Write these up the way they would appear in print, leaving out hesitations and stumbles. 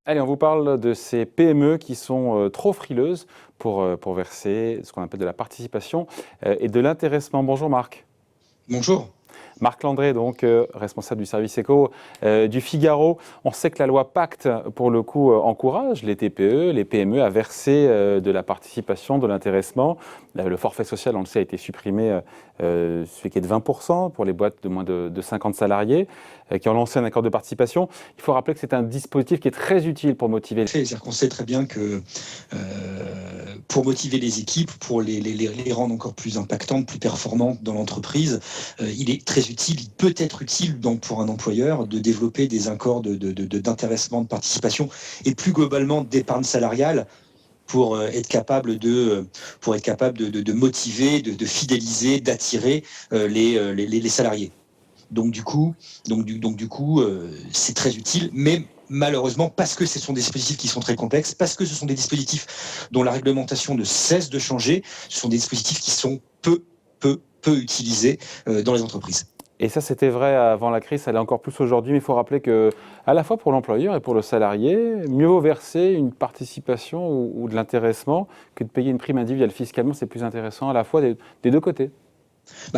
Allez, on vous parle de ces PME qui sont trop frileuses pour verser ce qu'on appelle de la participation et de l'intéressement. Bonjour Marc. Bonjour. Marc Landré, donc responsable du service éco du Figaro. On sait que la loi Pacte, pour le coup, encourage les TPE, les PME à verser de la participation, de l'intéressement. Le forfait social, on le sait, a été supprimé, celui qui est de 20% pour les boîtes de moins de 50 salariés qui ont lancé un accord de participation. Il faut rappeler que c'est un dispositif qui est très utile pour motiver. C'est-à-dire qu'on sait très bien que pour motiver les équipes, pour les rendre encore plus impactantes, plus performantes dans l'entreprise, il est très utile, il peut être utile donc pour un employeur de développer des accords d'intéressement, de participation et plus globalement d'épargne salariale pour être capable de motiver, de fidéliser, d'attirer les salariés. Donc du coup, c'est très utile, mais malheureusement, parce que ce sont des dispositifs qui sont très complexes, parce que ce sont des dispositifs dont la réglementation ne cesse de changer, ce sont des dispositifs qui sont peu utilisés dans les entreprises. Et ça, c'était vrai avant la crise, ça l'est encore plus aujourd'hui, mais il faut rappeler que, à la fois pour l'employeur et pour le salarié, mieux vaut verser une participation ou de l'intéressement que de payer une prime individuelle. Fiscalement, c'est plus intéressant à la fois des deux côtés.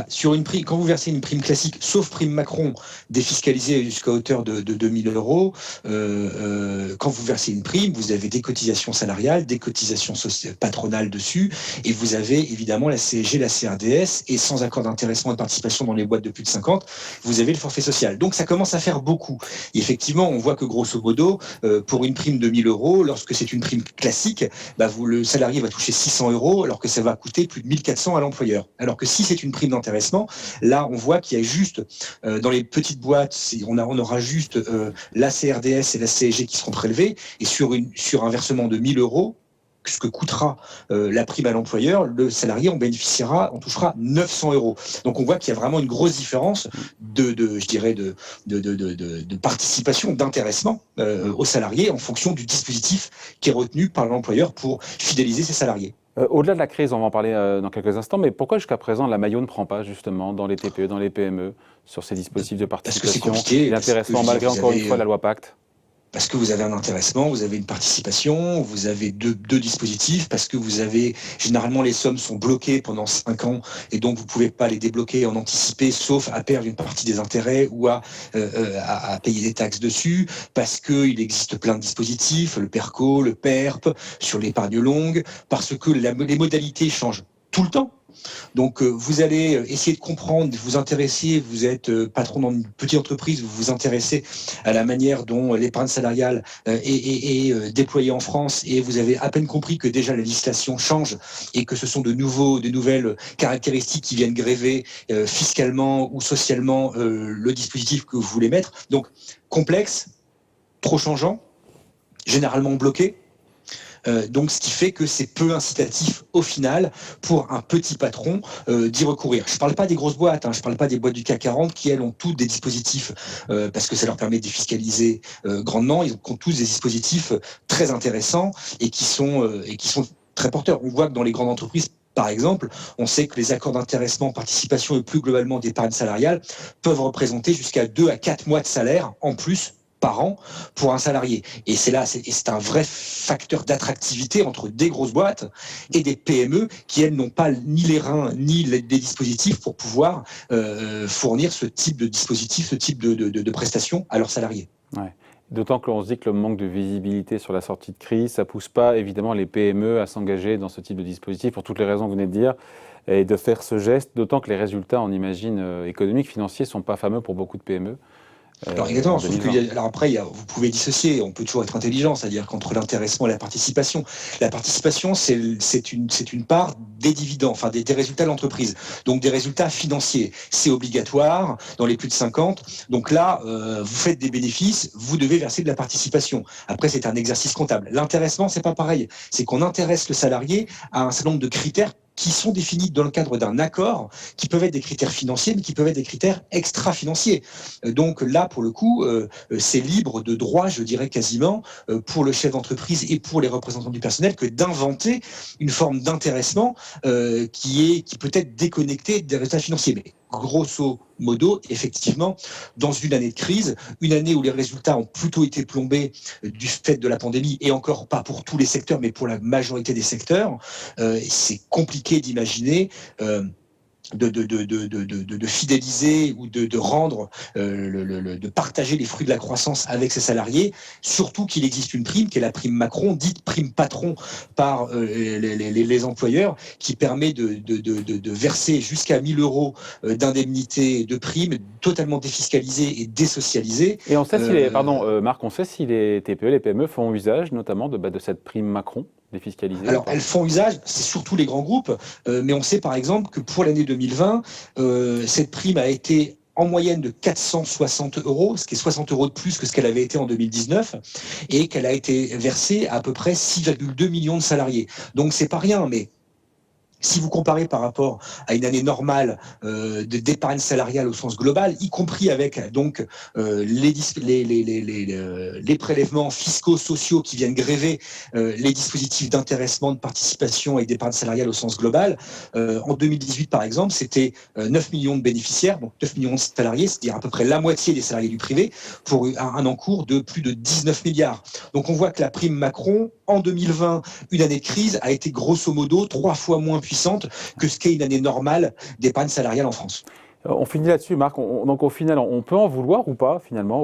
Sur une prime, quand vous versez une prime classique, sauf prime Macron, défiscalisée jusqu'à hauteur de 2 000 euros, quand vous versez une prime, vous avez des cotisations salariales, des cotisations patronales dessus, et vous avez évidemment la CSG, la CRDS, et sans accord d'intéressement et de participation dans les boîtes de plus de 50, vous avez le forfait social. Donc ça commence à faire beaucoup. Et effectivement, on voit que grosso modo, pour une prime de 1 000 euros, lorsque c'est une prime classique, le salarié va toucher 600 euros, alors que ça va coûter plus de 1 400 à l'employeur. Alors que si c'est une prime d'intéressement, là on voit qu'il y a juste dans les petites boîtes, on aura juste la CRDS et la CSG qui seront prélevées, et sur un versement de 1 000 euros, ce que coûtera la prime à l'employeur, le salarié on touchera 900 euros. Donc on voit qu'il y a vraiment une grosse différence de participation, d'intéressement aux salariés en fonction du dispositif qui est retenu par l'employeur pour fidéliser ses salariés. Au-delà de la crise, on va en parler dans quelques instants, mais pourquoi jusqu'à présent la maillot ne prend pas justement dans les TPE, dans les PME, sur ces dispositifs de Parce que c'est participation compliqué, et d'intéressement, malgré encore une fois la loi Pacte? parce que vous avez un intéressement, vous avez une participation, vous avez deux dispositifs, parce que généralement les sommes sont bloquées pendant 5 ans, et donc vous ne pouvez pas les débloquer en anticipé, sauf à perdre une partie des intérêts ou à payer des taxes dessus, parce qu'il existe plein de dispositifs, le PERCO, le PERP, sur l'épargne longue, parce que les modalités changent tout le temps. Donc vous allez essayer de comprendre, vous intéresser, vous êtes patron dans une petite entreprise, vous vous intéressez à la manière dont l'épargne salariale est déployée en France, et vous avez à peine compris que déjà la législation change et que ce sont de nouvelles caractéristiques qui viennent gréver fiscalement ou socialement le dispositif que vous voulez mettre. Donc complexe, trop changeant, généralement bloqué. Donc ce qui fait que c'est peu incitatif au final pour un petit patron d'y recourir. Je ne parle pas des grosses boîtes, je ne parle pas des boîtes du CAC 40 qui elles ont toutes des dispositifs parce que ça leur permet de défiscaliser grandement. Ils ont tous des dispositifs très intéressants et qui sont très porteurs. On voit que dans les grandes entreprises, par exemple, on sait que les accords d'intéressement, participation et plus globalement d'épargne salariale peuvent représenter jusqu'à 2 à 4 mois de salaire en plus par an pour un salarié. Et c'est un vrai facteur d'attractivité entre des grosses boîtes et des PME qui, elles, n'ont pas ni les reins ni des dispositifs pour pouvoir fournir ce type de dispositif, ce type de prestations à leurs salariés. Ouais. D'autant que l'on se dit que le manque de visibilité sur la sortie de crise, ça ne pousse pas évidemment les PME à s'engager dans ce type de dispositif pour toutes les raisons que vous venez de dire et de faire ce geste, d'autant que les résultats, on imagine, économiques, financiers, ne sont pas fameux pour beaucoup de PME. Alors exactement, sauf que après, vous pouvez dissocier, on peut toujours être intelligent, c'est-à-dire qu'entre l'intéressement et la participation, c'est une part des dividendes, enfin des résultats de l'entreprise, donc des résultats financiers. C'est obligatoire dans les plus de 50, donc là, vous faites des bénéfices, vous devez verser de la participation. Après, c'est un exercice comptable. L'intéressement, c'est pas pareil, c'est qu'on intéresse le salarié à un certain nombre de critères qui sont définis dans le cadre d'un accord, qui peuvent être des critères financiers, mais qui peuvent être des critères extra-financiers. Donc là, pour le coup, c'est libre de droit, je dirais quasiment, pour le chef d'entreprise et pour les représentants du personnel, que d'inventer une forme d'intéressement qui peut être déconnectée des résultats financiers. Mais grosso modo, effectivement, dans une année de crise, une année où les résultats ont plutôt été plombés du fait de la pandémie, et encore pas pour tous les secteurs, mais pour la majorité des secteurs, c'est compliqué d'imaginer de fidéliser ou de rendre, de partager les fruits de la croissance avec ses salariés, surtout qu'il existe une prime qui est la prime Macron, dite prime patron par les employeurs, qui permet de verser jusqu'à 1 000 euros d'indemnité de prime totalement défiscalisée et désocialisée. Et on sait si Marc, on sait si les TPE, les PME font usage notamment de cette prime Macron défiscalisée. Alors, elles font usage, c'est surtout les grands groupes, mais on sait par exemple que pour l'année 2020, cette prime a été en moyenne de 460 euros, ce qui est 60 euros de plus que ce qu'elle avait été en 2019, et qu'elle a été versée à peu près 6,2 millions de salariés. Donc c'est pas rien, mais si vous comparez par rapport à une année normale d'épargne salariale au sens global, y compris avec donc les prélèvements fiscaux, sociaux qui viennent gréver les dispositifs d'intéressement, de participation et d'épargne salariale au sens global, en 2018 par exemple, c'était 9 millions de bénéficiaires, donc 9 millions de salariés, c'est-à-dire à peu près la moitié des salariés du privé, pour un encours de plus de 19 milliards. Donc on voit que la prime Macron, en 2020, une année de crise, a été grosso modo 3 fois moins puissante que ce qu'est une année normale d'épargne salariale en France. On finit là-dessus, Marc. Donc au final, on peut en vouloir ou pas, finalement,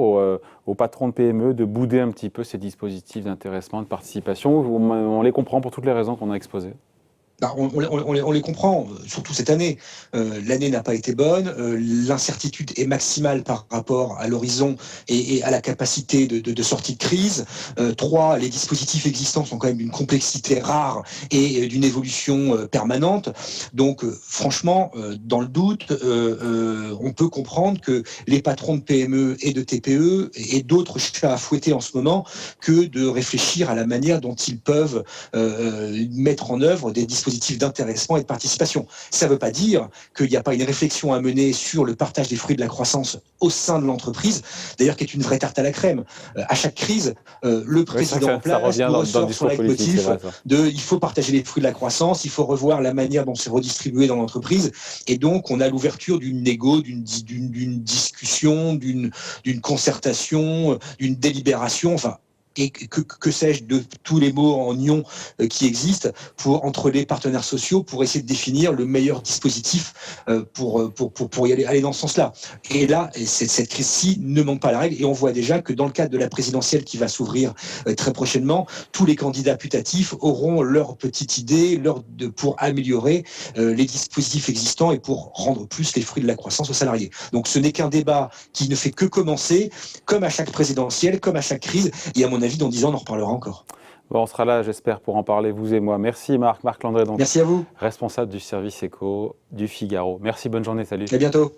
aux patrons de PME de bouder un petit peu ces dispositifs d'intéressement, de participation. On les comprend pour toutes les raisons qu'on a exposées. On les comprend, surtout cette année. L'année n'a pas été bonne, l'incertitude est maximale par rapport à l'horizon et à la capacité de sortie de crise. 3, les dispositifs existants sont quand même d'une complexité rare et d'une évolution permanente. Donc franchement, dans le doute, on peut comprendre que les patrons de PME et de TPE aient d'autres chats à fouetter en ce moment que de réfléchir à la manière dont ils peuvent mettre en œuvre des dispositifs d'intéressement et de participation. Ça ne veut pas dire qu'il n'y a pas une réflexion à mener sur le partage des fruits de la croissance au sein de l'entreprise, d'ailleurs qui est une vraie tarte à la crème. À chaque crise, le président en place ressort son leitmotiv de il faut partager les fruits de la croissance, il faut revoir la manière dont c'est redistribué dans l'entreprise, et donc on a l'ouverture d'une négo, d'une discussion, d'une concertation, d'une délibération, enfin, et que sais-je de tous les mots en ion qui existent entre les partenaires sociaux pour essayer de définir le meilleur dispositif pour y aller dans ce sens-là. Et là, cette crise-ci ne manque pas la règle, et on voit déjà que dans le cadre de la présidentielle qui va s'ouvrir très prochainement, tous les candidats putatifs auront leur petite idée pour améliorer les dispositifs existants et pour rendre plus les fruits de la croissance aux salariés. Donc ce n'est qu'un débat qui ne fait que commencer, comme à chaque présidentielle, comme à chaque crise, et à mon avis, dans 10 ans, on en reparlera encore. Bon, on sera là, j'espère, pour en parler, vous et moi. Merci Marc Landré, donc, merci à vous. Responsable du service éco du Figaro. Merci, bonne journée, salut. À bientôt.